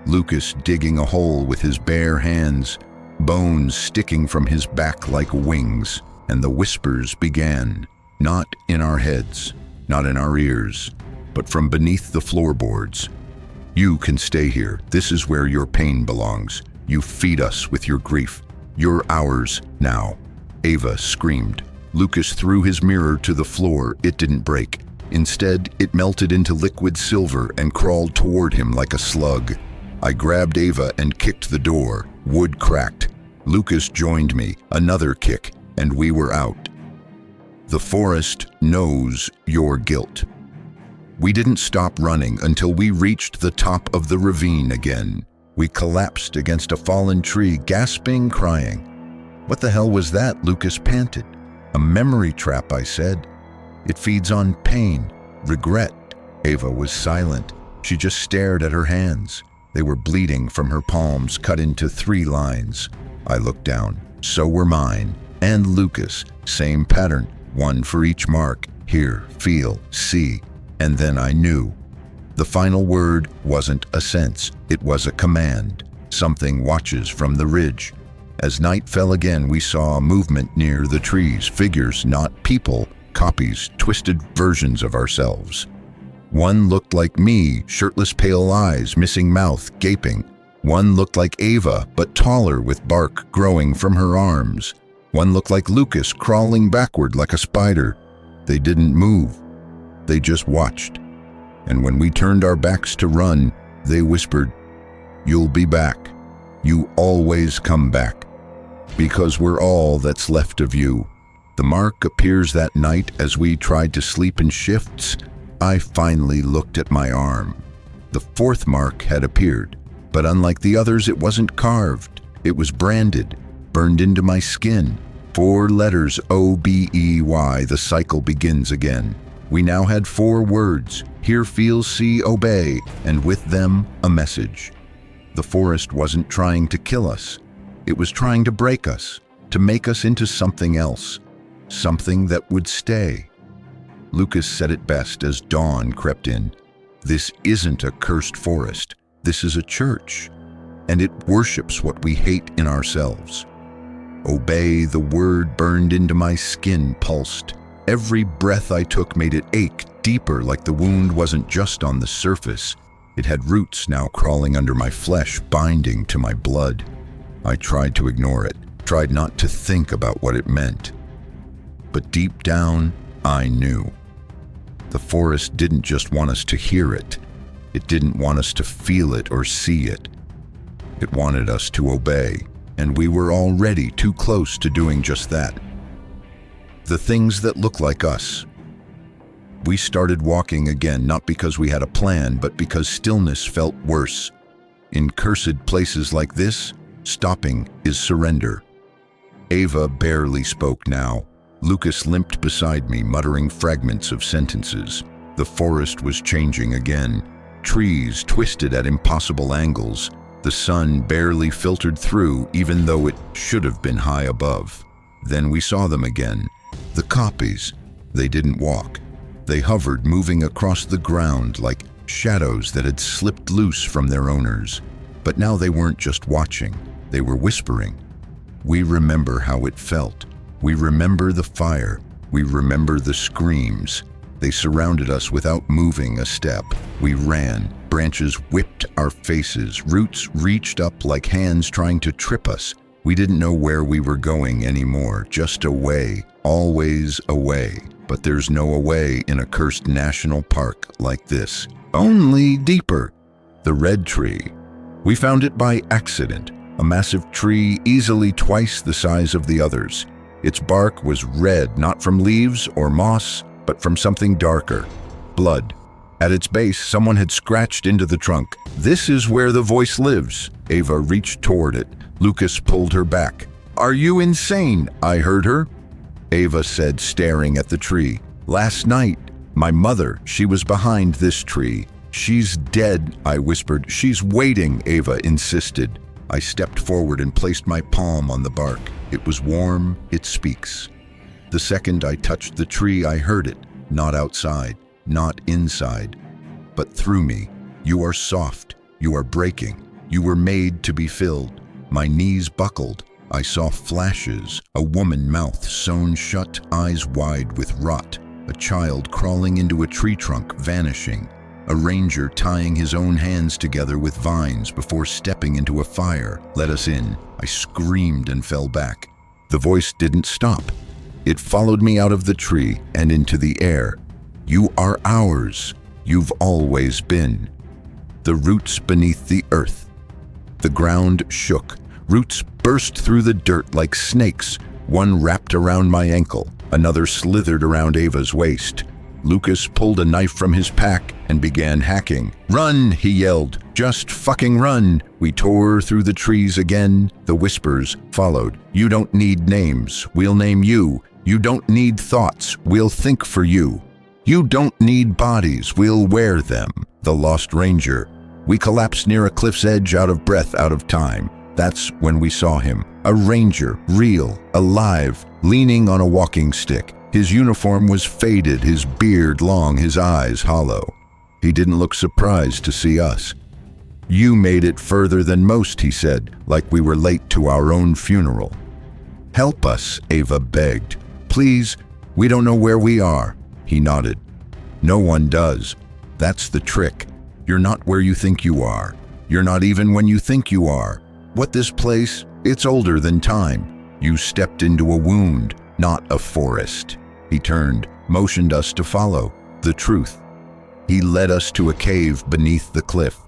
Lucas digging a hole with his bare hands, bones sticking from his back like wings. And the whispers began, not in our heads, not in our ears, but from beneath the floorboards. "You can stay here. This is where your pain belongs. You feed us with your grief. You're ours now." Ava screamed. Lucas threw his mirror to the floor. It didn't break. Instead, it melted into liquid silver and crawled toward him like a slug. I grabbed Ava and kicked the door. Wood cracked. Lucas joined me, another kick, and we were out. The forest knows your guilt. We didn't stop running until we reached the top of the ravine again. We collapsed against a fallen tree, gasping, crying. "What the hell was that?" Lucas panted. "A memory trap," I said. "It feeds on pain, regret." Ava was silent. She just stared at her hands. They were bleeding from her palms, cut into 3 lines. I looked down. So were mine. And Lucas. Same pattern. 1 for each mark. Hear, feel, see. And then I knew. The final word wasn't a sense. It was a command. Something watches from the ridge. As night fell again, we saw movement near the trees. Figures, not people. Copies, twisted versions of ourselves. One looked like me, shirtless, pale eyes, missing mouth, gaping. One looked like Ava, but taller, with bark growing from her arms. One looked like Lucas, crawling backward like a spider. They didn't move. They just watched. And when we turned our backs to run, they whispered, "You'll be back. You always come back. Because we're all that's left of you." The mark appears that night as we tried to sleep in shifts. I finally looked at my arm. The 4th mark had appeared, but unlike the others, it wasn't carved. It was branded, burned into my skin. 4 letters, OBEY, the cycle begins again. We now had 4 words, hear, feel, see, obey, and with them, a message. The forest wasn't trying to kill us. It was trying to break us, to make us into something else, something that would stay. Lucas said it best as dawn crept in. This isn't a cursed forest. This is a church, and it worships what we hate in ourselves. Obey, the word burned into my skin, pulsed. Every breath I took made it ache, deeper, like the wound wasn't just on the surface. It had roots now crawling under my flesh, binding to my blood. I tried to ignore it, tried not to think about what it meant. But deep down, I knew. The forest didn't just want us to hear it. It didn't want us to feel it or see it. It wanted us to obey, and we were already too close to doing just that. The things that look like us. We started walking again, not because we had a plan, but because stillness felt worse. In cursed places like this, stopping is surrender. Ava barely spoke now. Lucas limped beside me, muttering fragments of sentences. The forest was changing again. Trees twisted at impossible angles. The sun barely filtered through, even though it should have been high above. Then we saw them again. The copies. They didn't walk. They hovered, moving across the ground like shadows that had slipped loose from their owners. But now they weren't just watching. They were whispering. We remember how it felt. We remember the fire. We remember the screams. They surrounded us without moving a step. We ran. Branches whipped our faces. Roots reached up like hands trying to trip us. We didn't know where we were going anymore, just away, always away. But there's no away in a cursed national park like this. Only deeper. The red tree. We found it by accident. A massive tree easily twice the size of the others. Its bark was red, not from leaves or moss, but from something darker. Blood. At its base, someone had scratched into the trunk. This is where the voice lives. Ava reached toward it. Lucas pulled her back. Are you insane? I heard her. Ava said, staring at the tree. Last night, my mother, she was behind this tree. She's dead, I whispered. She's waiting, Ava insisted. I stepped forward and placed my palm on the bark. It was warm, it speaks. The second I touched the tree, I heard it. Not outside, not inside, but through me. You are soft, you are breaking. You were made to be filled. My knees buckled. I saw flashes, a woman mouth sewn shut, eyes wide with rot, a child crawling into a tree trunk, vanishing, a ranger tying his own hands together with vines before stepping into a fire. Let us in. I screamed and fell back. The voice didn't stop. It followed me out of the tree and into the air. You are ours. You've always been. The roots beneath the earth. The ground shook. Roots burst through the dirt like snakes. One wrapped around my ankle. Another slithered around Ava's waist. Lucas pulled a knife from his pack and began hacking. Run, he yelled. Just fucking run. We tore through the trees again. The whispers followed. You don't need names. We'll name you. You don't need thoughts. We'll think for you. You don't need bodies. We'll wear them. The Lost Ranger. We collapsed near a cliff's edge, out of breath, out of time. That's when we saw him. A ranger, real, alive, leaning on a walking stick. His uniform was faded, his beard long, his eyes hollow. He didn't look surprised to see us. You made it further than most, he said, like we were late to our own funeral. Help us, Ava begged. Please, we don't know where we are. He nodded. No one does. That's the trick. You're not where you think you are. You're not even when you think you are. What this place? It's older than time. You stepped into a wound, not a forest. He turned, motioned us to follow the truth. He led us to a cave beneath the cliff.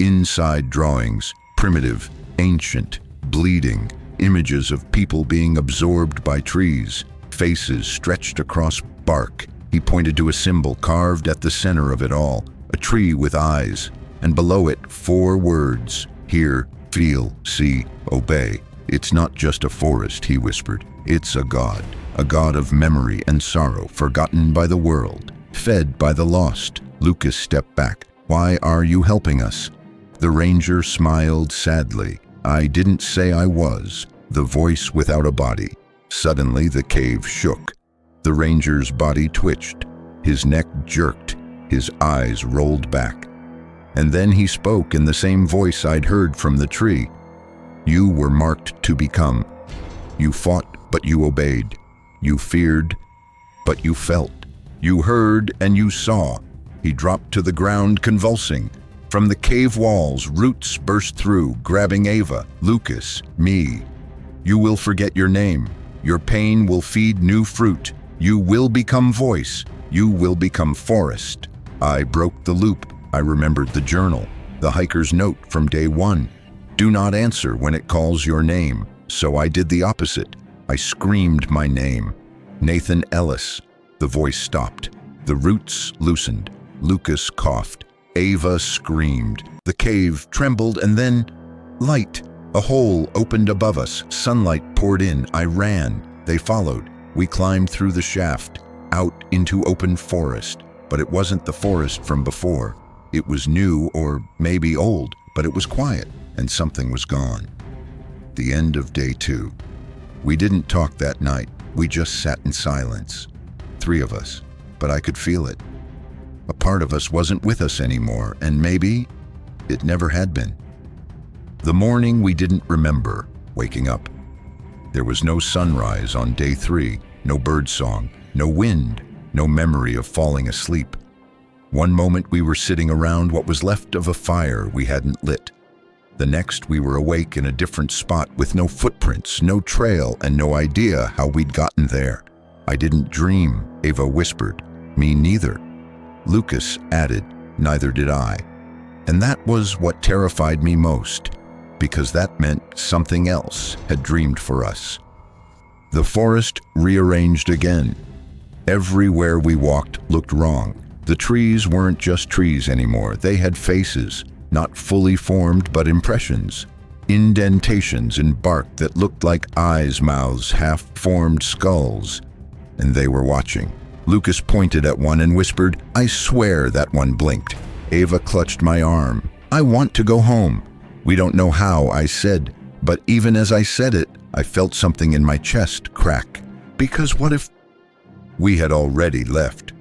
Inside drawings, primitive, ancient, bleeding, images of people being absorbed by trees, faces stretched across bark. He pointed to a symbol carved at the center of it all, a tree with eyes, and below it 4 words: hear, feel, see, obey. It's not just a forest, he whispered. It's a god of memory and sorrow, forgotten by the world, fed by the lost. Lucas stepped back. Why are you helping us? The ranger smiled sadly. I didn't say I was. The voice without a body. Suddenly the cave shook. The ranger's body twitched. His neck jerked. His eyes rolled back. And then he spoke in the same voice I'd heard from the tree. You were marked to become. You fought, but you obeyed. You feared, but you felt. You heard and you saw. He dropped to the ground, convulsing. From the cave walls, roots burst through, grabbing Ava, Lucas, me. You will forget your name. Your pain will feed new fruit. You will become voice. You will become forest. I broke the loop. I remembered the journal, the hiker's note from day one. Do not answer when it calls your name. So I did the opposite. I screamed my name. Nathan Ellis. The voice stopped. The roots loosened. Lucas coughed. Ava screamed. The cave trembled, and then light. A hole opened above us. Sunlight poured in. I ran. They followed. We climbed through the shaft, out into open forest. But it wasn't the forest from before. It was new, or maybe old, but it was quiet, and something was gone. The end of day 2. We didn't talk that night. We just sat in silence. 3 of us, but I could feel it. A part of us wasn't with us anymore, and maybe it never had been. The morning we didn't remember waking up. There was no sunrise on day 3, no birdsong, no wind, no memory of falling asleep. One moment we were sitting around what was left of a fire we hadn't lit. The next we were awake in a different spot with no footprints, no trail, and no idea how we'd gotten there. I didn't dream, Ava whispered. Me neither. Lucas added, neither did I. And that was what terrified me most, because that meant something else had dreamed for us. The forest rearranged again. Everywhere we walked looked wrong. The trees weren't just trees anymore. They had faces, not fully formed but impressions. Indentations in bark that looked like eyes, mouths, half-formed skulls. And they were watching. Lucas pointed at one and whispered, I swear that one blinked. Ava clutched my arm. I want to go home. We don't know how, I said, but even as I said it, I felt something in my chest crack. Because what if we had already left?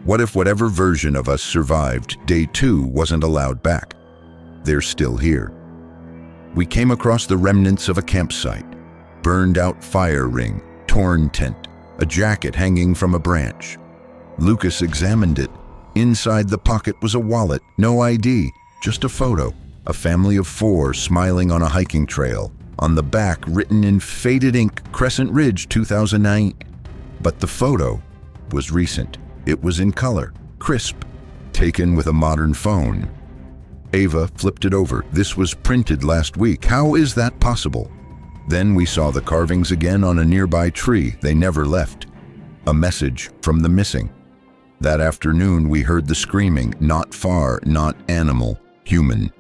What if whatever version of us survived day 2 wasn't allowed back? They're still here. We came across the remnants of a campsite, burned out fire ring, torn tent, a jacket hanging from a branch. Lucas examined it. Inside the pocket was a wallet, no ID, just a photo. A family of 4 smiling on a hiking trail. On the back, written in faded ink, Crescent Ridge, 2009. But the photo was recent. It was in color, crisp, taken with a modern phone. Ava flipped it over. This was printed last week. How is that possible? Then we saw the carvings again on a nearby tree. They never left. A message from the missing. That afternoon we heard the screaming, not far, not animal, human.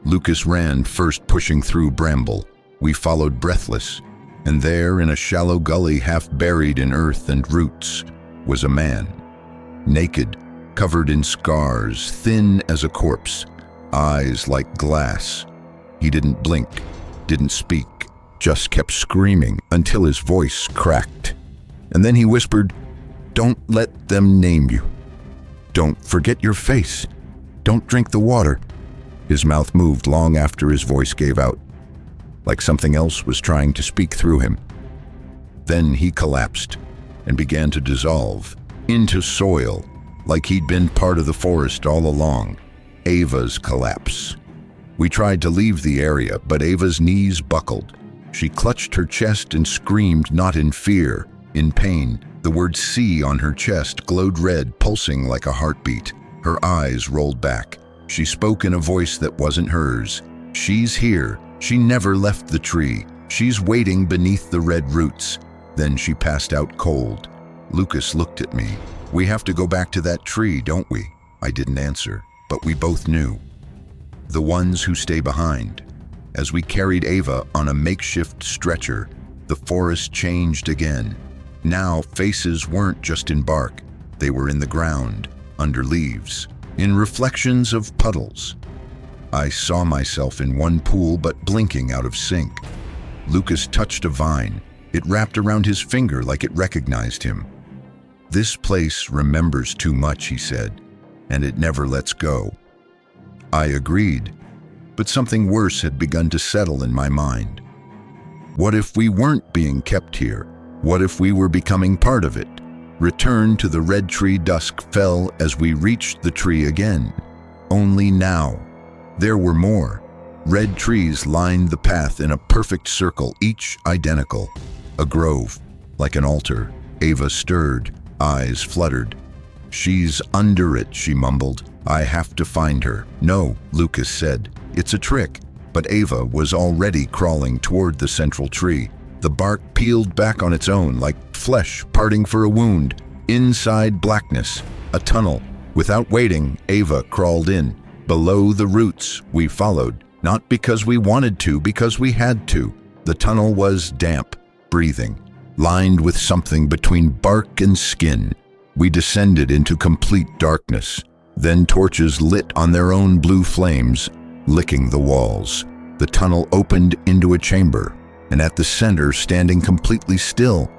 Lucas ran first, pushing through bramble. We followed breathless, and there in a shallow gully half buried in earth and roots was a man. Naked, covered in scars, thin as a corpse, eyes like glass. He didn't blink, didn't speak, just kept screaming until his voice cracked. And then he whispered, don't let them name you. Don't forget your face. Don't drink the water. His mouth moved long after his voice gave out, like something else was trying to speak through him. Then he collapsed and began to dissolve into soil, like he'd been part of the forest all along. Ava's collapse. We tried to leave the area, but Ava's knees buckled. She clutched her chest and screamed, not in fear, in pain. The word "C" on her chest glowed red, pulsing like a heartbeat. Her eyes rolled back. She spoke in a voice that wasn't hers. She's here. She never left the tree. She's waiting beneath the red roots. Then she passed out cold. Lucas looked at me. We have to go back to that tree, don't we? I didn't answer, but we both knew. The ones who stay behind. As we carried Ava on a makeshift stretcher, the forest changed again. Now faces weren't just in bark. They were in the ground, under leaves, in reflections of puddles. I saw myself in one pool but blinking out of sync. Lucas touched a vine. It wrapped around his finger like it recognized him. This place remembers too much, he said, and it never lets go. I agreed, but something worse had begun to settle in my mind. What if we weren't being kept here? What if we were becoming part of it? Return to the red tree. Dusk fell as we reached the tree again. Only now, there were more. Red trees lined the path in a perfect circle, each identical. A grove, like an altar. Ava stirred, eyes fluttered. "She's under it," she mumbled. "I have to find her." "No," Lucas said. "It's a trick." But Ava was already crawling toward the central tree. The bark peeled back on its own, like flesh parting for a wound. Inside blackness, a tunnel. Without waiting, Ava crawled in. Below the roots, we followed, not because we wanted to, because we had to. The tunnel was damp, breathing, lined with something between bark and skin. We descended into complete darkness. Then torches lit on their own blue flames, licking the walls. The tunnel opened into a chamber, and at the center, standing completely still,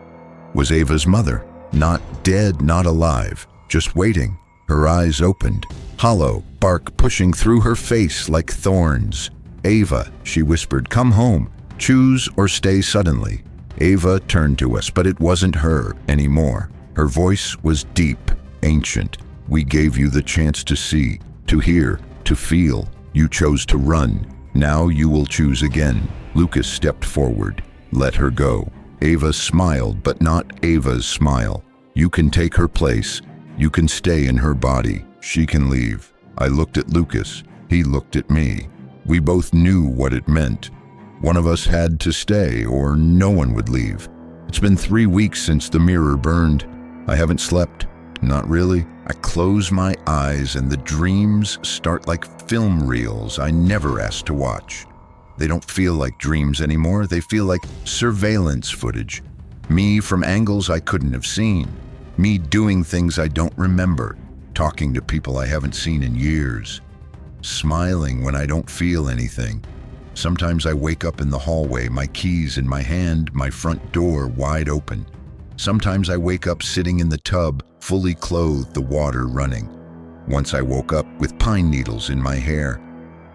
was Ava's mother. Not dead, not alive, just waiting. Her eyes opened, hollow, bark pushing through her face like thorns. "Ava," she whispered, "come home. Choose or stay suddenly." Ava turned to us, but it wasn't her anymore. Her voice was deep, ancient. "We gave you the chance to see, to hear, to feel. You chose to run. Now you will choose again." Lucas stepped forward. "Let her go." Ava smiled, but not Ava's smile. "You can take her place. You can stay in her body. She can leave." I looked at Lucas. He looked at me. We both knew what it meant. One of us had to stay, or no one would leave. It's been 3 weeks since the mirror burned. I haven't slept. Not really. I close my eyes and the dreams start like film reels I never asked to watch. They don't feel like dreams anymore. They feel like surveillance footage. Me from angles I couldn't have seen. Me doing things I don't remember. Talking to people I haven't seen in years. Smiling when I don't feel anything. Sometimes I wake up in the hallway, my keys in my hand, my front door wide open. Sometimes I wake up sitting in the tub, fully clothed, the water running. Once I woke up with pine needles in my hair.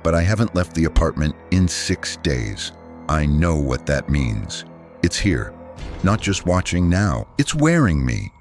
But I haven't left the apartment in 6 days. I know what that means. It's here. Not just watching now, it's wearing me.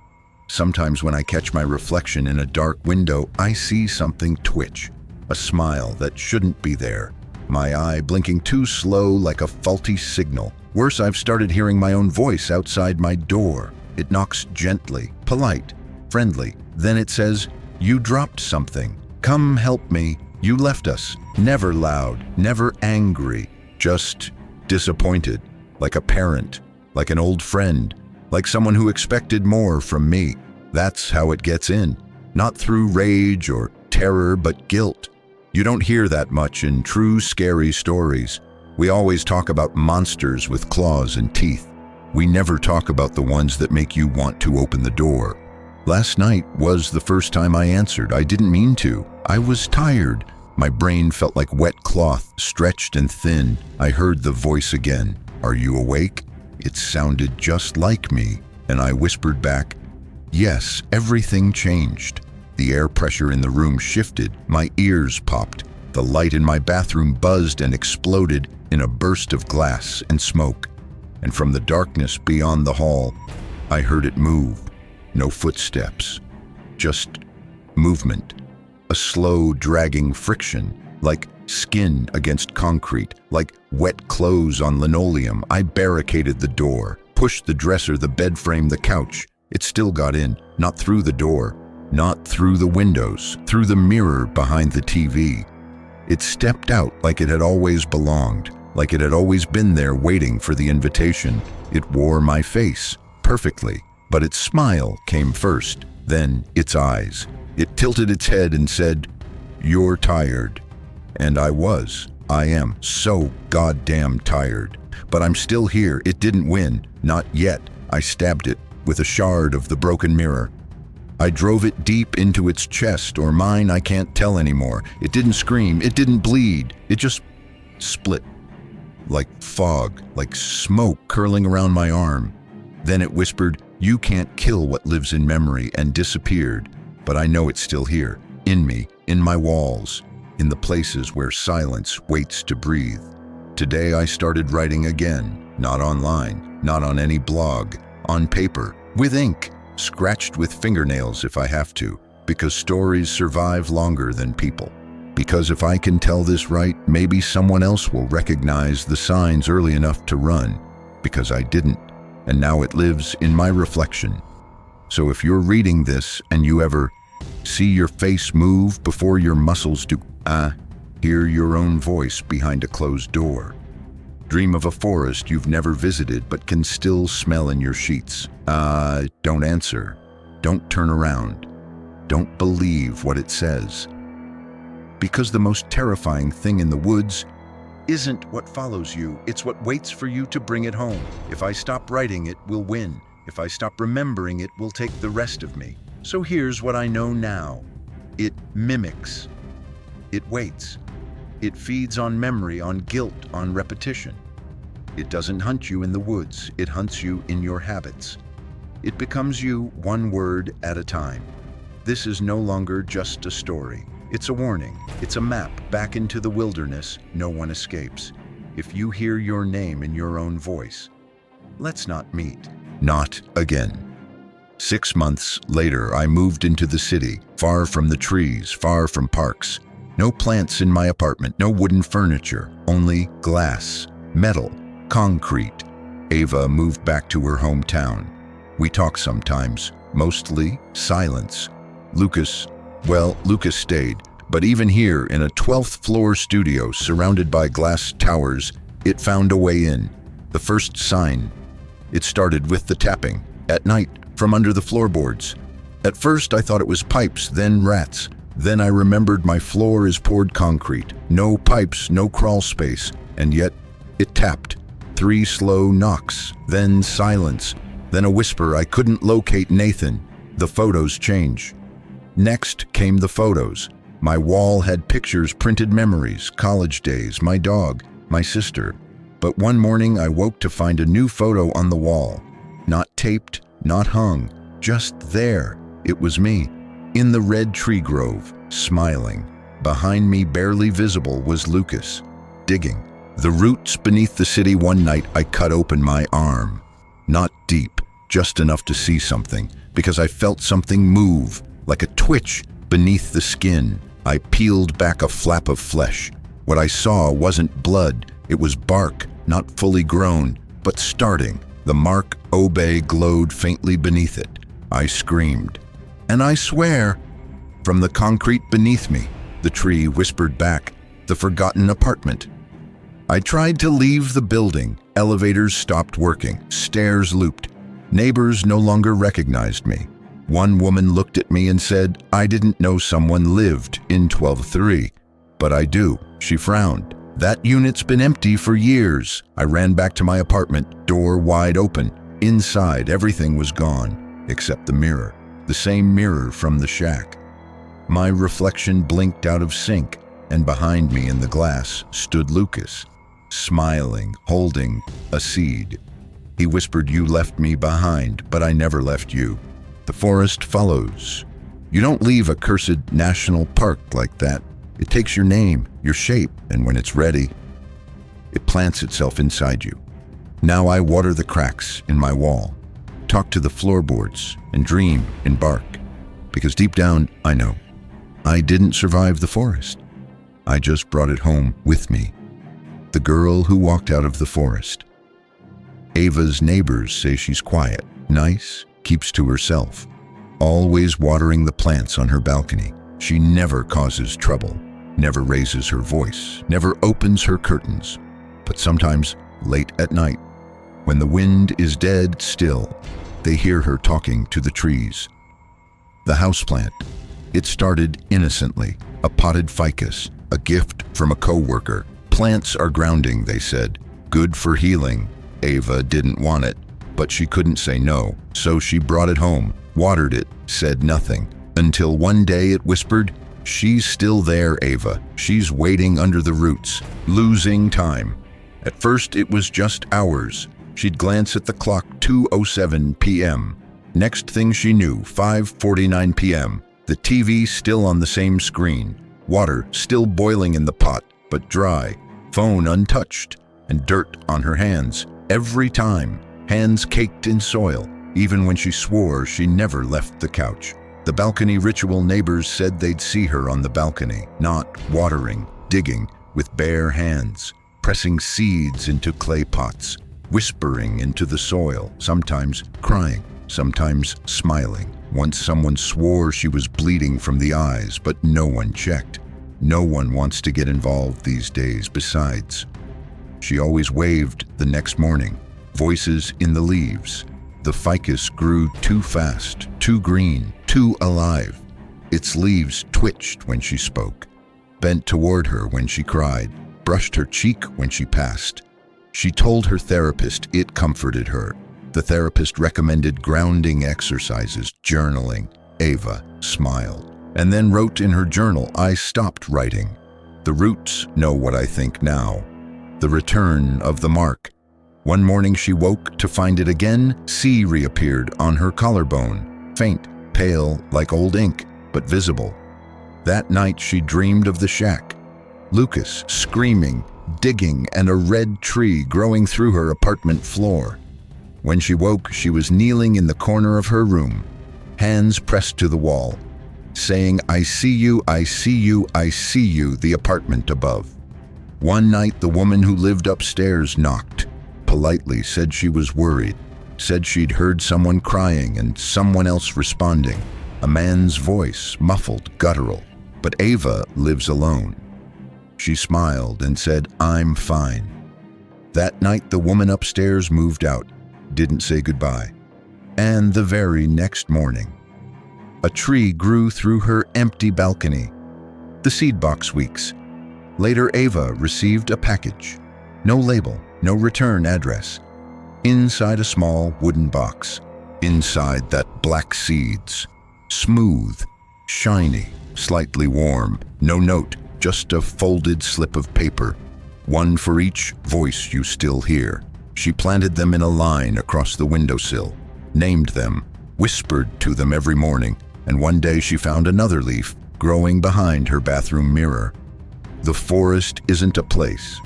Sometimes when I catch my reflection in a dark window, I see something twitch. A smile that shouldn't be there. My eye blinking too slow like a faulty signal. Worse, I've started hearing my own voice outside my door. It knocks gently, polite, friendly. Then it says, "You dropped something. Come help me. You left us." Never loud, never angry, just disappointed, like a parent, like an old friend, like someone who expected more from me. That's how it gets in. Not through rage or terror, but guilt. You don't hear that much in true scary stories. We always talk about monsters with claws and teeth. We never talk about the ones that make you want to open the door. Last night was the first time I answered. I didn't mean to. I was tired. My brain felt like wet cloth, stretched and thin. I heard the voice again. "Are you awake?" It sounded just like me, and I whispered back, "Yes." Everything changed. The air pressure in the room shifted. My ears popped. The light in my bathroom buzzed and exploded in a burst of glass and smoke. And from the darkness beyond the hall, I heard it move. No footsteps, just movement. A slow, dragging friction, like skin against concrete, like wet clothes on linoleum. I barricaded the door, pushed the dresser, the bed frame, the couch. It still got in, not through the door, not through the windows, through the mirror behind the TV. It stepped out like it had always belonged, like it had always been there waiting for the invitation. It wore my face perfectly, but its smile came first, then its eyes. It tilted its head and said, "You're tired." And I was. I am so goddamn tired. But I'm still here. It didn't win. Not yet. I stabbed it with a shard of the broken mirror. I drove it deep into its chest or mine, I can't tell anymore. It didn't scream. It didn't bleed. It just split. Like fog, like smoke curling around my arm. Then it whispered, "You can't kill what lives in memory," and disappeared. But I know it's still here, in me, in my walls, in the places where silence waits to breathe. Today I started writing again, not online, not on any blog, on paper, with ink, scratched with fingernails if I have to, because stories survive longer than people. Because if I can tell this right, maybe someone else will recognize the signs early enough to run, because I didn't, and now it lives in my reflection. So if you're reading this and you ever see your face move before your muscles do, hear your own voice behind a closed door. Dream of a forest you've never visited but can still smell in your sheets. Don't answer. Don't turn around. Don't believe what it says. Because the most terrifying thing in the woods isn't what follows you, it's what waits for you to bring it home. If I stop writing, it will win. If I stop remembering, it will take the rest of me. So here's what I know now. It mimics. It waits. It feeds on memory, on guilt, on repetition. It doesn't hunt you in the woods, it hunts you in your habits. It becomes you one word at a time. This is no longer just a story. It's a warning. It's a map back into the wilderness no one escapes. If you hear your name in your own voice, let's not meet. Not again. 6 months later, I moved into the city, far from the trees, far from parks. No plants in my apartment, no wooden furniture, only glass, metal, concrete. Ava moved back to her hometown. We talk sometimes, mostly silence. Lucas stayed, but even here in a 12th floor studio surrounded by glass towers, it found a way in. The first sign. It started with the tapping, at night, from under the floorboards. At first I thought it was pipes, then rats. Then I remembered my floor is poured concrete. No pipes, no crawl space, and yet it tapped. 3 slow knocks, then silence, then a whisper. I couldn't locate Nathan. The photos change. Next came the photos. My wall had pictures, printed memories, college days, my dog, my sister. But one morning I woke to find a new photo on the wall. Not taped, not hung, just there. It was me, in the red tree grove, smiling. Behind me, barely visible, was Lucas, digging. The roots beneath the city. One night I cut open my arm. Not deep, just enough to see something, because I felt something move, like a twitch beneath the skin. I peeled back a flap of flesh. What I saw wasn't blood, it was bark, not fully grown, but starting. The mark obey glowed faintly beneath it. I screamed. And I swear, from the concrete beneath me, the tree whispered back, the forgotten apartment. I tried to leave the building. Elevators stopped working. Stairs looped. Neighbors no longer recognized me. One woman looked at me and said, I didn't know someone lived in 12-3. But I do. She frowned. That unit's been empty for years. I ran back to my apartment, door wide open. Inside, everything was gone, except the mirror. The same mirror from the shack. My reflection blinked out of sync, and behind me in the glass stood Lucas, smiling, holding a seed. He whispered, you left me behind, but I never left you. The forest follows. You don't leave a cursed national park like that. It takes your name, your shape, and when it's ready, it plants itself inside you. Now I water the cracks in my wall, talk to the floorboards, and dream in bark. Because deep down, I know, I didn't survive the forest. I just brought it home with me. The girl who walked out of the forest. Ava's neighbors say she's quiet, nice, keeps to herself, always watering the plants on her balcony. She never causes trouble, never raises her voice, never opens her curtains. But sometimes, late at night, when the wind is dead still, they hear her talking to the trees. The houseplant. It started innocently, a potted ficus, a gift from a co-worker. Plants are grounding, they said, good for healing. Ava didn't want it, but she couldn't say no, so she brought it home, watered it, said nothing, until one day it whispered, she's still there, Ava. She's waiting under the roots, losing time. At first it was just hours. She'd glance at the clock, 2:07 p.m. Next thing she knew, 5:49 p.m. The TV still on the same screen, water still boiling in the pot, but dry, phone untouched, and dirt on her hands. Every time, hands caked in soil. Even when she swore, she never left the couch. The balcony ritual neighbors said they'd see her on the balcony, not watering, digging, with bare hands, pressing seeds into clay pots, whispering into the soil, sometimes crying, sometimes smiling. Once someone swore she was bleeding from the eyes, but no one checked. No one wants to get involved these days. Besides, she always waved the next morning. Voices in the leaves. The ficus grew too fast, too green, too alive. Its leaves twitched when she spoke, bent toward her when she cried, brushed her cheek when she passed. She told her therapist it comforted her. The therapist recommended grounding exercises, journaling. Ava smiled, and then wrote in her journal, "I stopped writing. The roots know what I think now." The return of the mark. One morning she woke to find it again. C reappeared on her collarbone, faint, pale like old ink, but visible. That night she dreamed of the shack. Lucas screaming, digging, and a red tree growing through her apartment floor. When she woke, she was kneeling in the corner of her room, hands pressed to the wall, saying, "I see you, I see you, I see you," the apartment above. One night, the woman who lived upstairs knocked, politely said she was worried, said she'd heard someone crying and someone else responding, a man's voice, muffled, guttural. But Ava lives alone. She smiled and said, "I'm fine." That night, the woman upstairs moved out, didn't say goodbye. And the very next morning, a tree grew through her empty balcony. The seed box weeks. Later, Ava received a package. No label, no return address. Inside a small wooden box. Inside that black seeds. Smooth, shiny, slightly warm. No note, just a folded slip of paper. One for each voice you still hear. She planted them in a line across the windowsill, named them, whispered to them every morning, and one day she found another leaf growing behind her bathroom mirror. The forest isn't a place.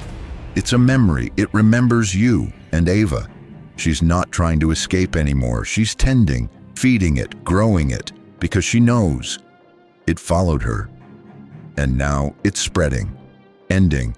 It's a memory. It remembers you and Ava. She's not trying to escape anymore. She's tending, feeding it, growing it, because she knows it followed her. And now it's spreading, ending,